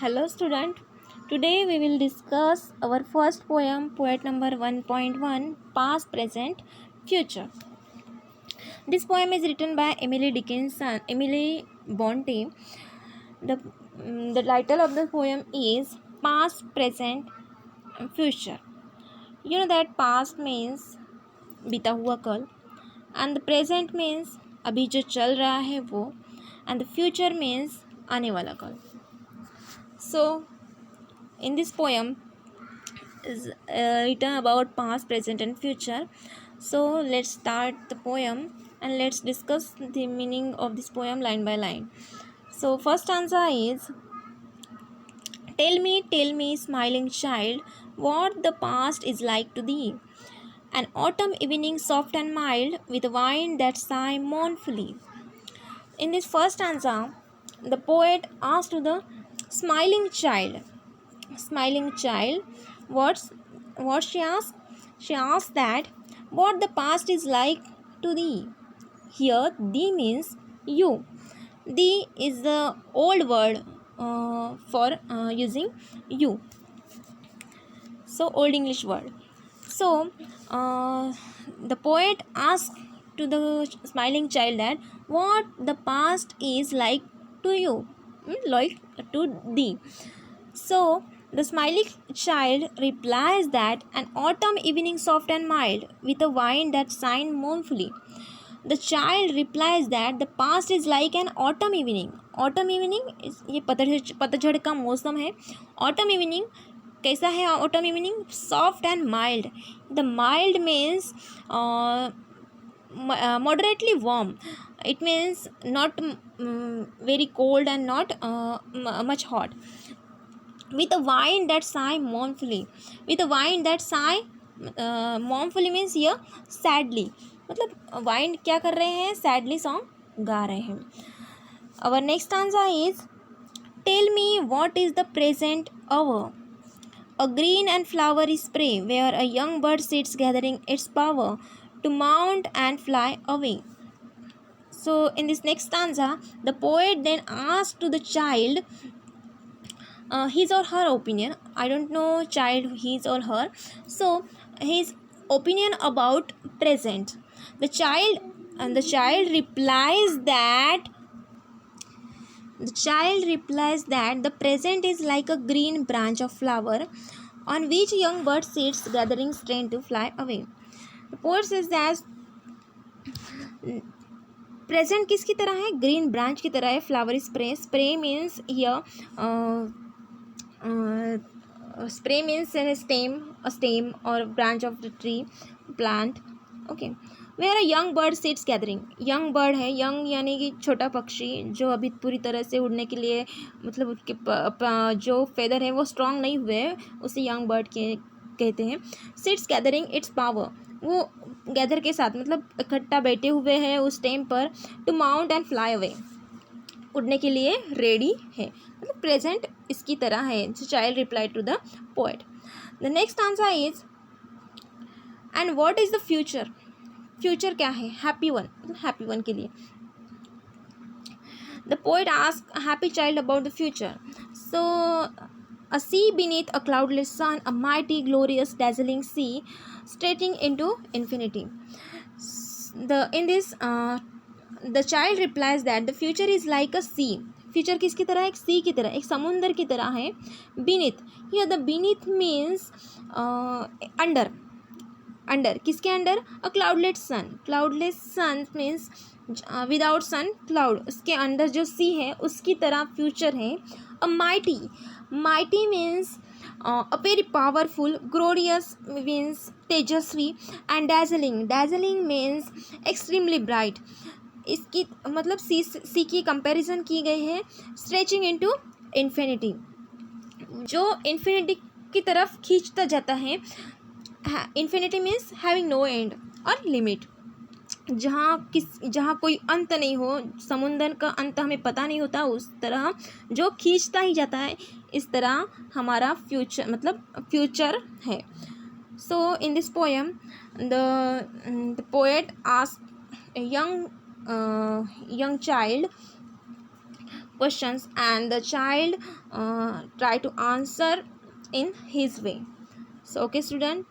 Hello student. Today we will discuss our first poem, poet number 1.1, Past, Present, Future. This poem is written by Emily Dickinson, Emily Bronte. The title of the poem is Past, Present, Future. You know that past means बीता हुआ कल and the present means अभी जो चल रहा है वो and the future means आने वाला कल. So in this poem is written about past, present and future. So let's start the poem and let's discuss the meaning of this poem line by line. So first answer is, tell me, smiling child, what the past is like to thee. An autumn evening soft and mild, with a wind that sigh mournfully. In this first answer, the poet asked to the smiling child, what's what she asked? She asked that what the past is like to thee. Here, thee means you. Thee is the old word for using you. So, old English word. So, the poet asked to the smiling child that what the past is like to you, like to thee. So, the smiling child replies that an autumn evening soft and mild, with a wind that sighed mournfully. The child replies that the past is like an autumn evening. Autumn evening ये पतझड़ का मौसम है. Autumn evening कैसा है? Autumn evening soft and mild. The mild means moderately warm. It means not very cold and not much hot. With a wind that sigh mournfully. With a wind that sigh mournfully means here sadly. मतलब wind क्या कर रहे हैं? Sadly song गा रहे हैं. Our next answer is, tell me what is the present hour. A green and flowery spray where a young bird sits gathering its power to mount and fly away. So in this next stanza, the poet then asked to the child his or her opinion. I don't know child his or her. So his opinion about present. The child replies that the present is like a green branch of flower on which young bird sits gathering strength to fly away. The poet says that present किसकी तरह है? Green branch की तरह है. Flower spray means here spray means a stem or branch of the tree, plant. Okay, where a young bird sits gathering. young bird है, young यानी कि छोटा पक्षी जो अभी पूरी तरह से उड़ने के लिए मतलब उसके जो फेदर है वो स्ट्रांग नहीं हुए हैं, उसे young bird कहते हैं. sits gathering its power, वो गैदर के साथ मतलब इकट्ठा बैठे हुए हैं उस टाइम पर. To mount and fly away, उड़ने के लिए रेडी है. मतलब प्रेजेंट इसकी तरह है. Child reply to the poet. The next answer is, and what is the future. Future क्या है? हैप्पी वन, हैप्पी वन के लिए. The poet ask happy child about the future. So a sea beneath a cloudless sun, a mighty glorious dazzling sea stretching into infinity. The child replies that the future is like a sea. Future किसकी तरह? एक सी की तरह, एक समुंदर की तरह है. Beneath, here the beneath means under. किसके अंडर? अ क्लाउडलेस सन मीन्स विदाउट सन क्लाउड. उसके अंदर जो सी है उसकी तरह फ्यूचर है. अ mighty means a very powerful. Glorious means Tejashwi. and dazzling means extremely bright. इसकी मतलब सी की कंपैरिजन की गई है स्ट्रेचिंग इनटू इन्फिनिटी, जो इन्फिनिटी की तरफ खींचता जाता है. Infinity means having no end और लिमिट, जहाँ कोई अंत नहीं हो. समुंदर का अंत हमें पता नहीं होता, उस तरह जो खींचता ही जाता है. इस तरह हमारा फ्यूचर मतलब फ्यूचर है. So in this poem the poet ask a young child questions and the child try to answer in his way. So okay student,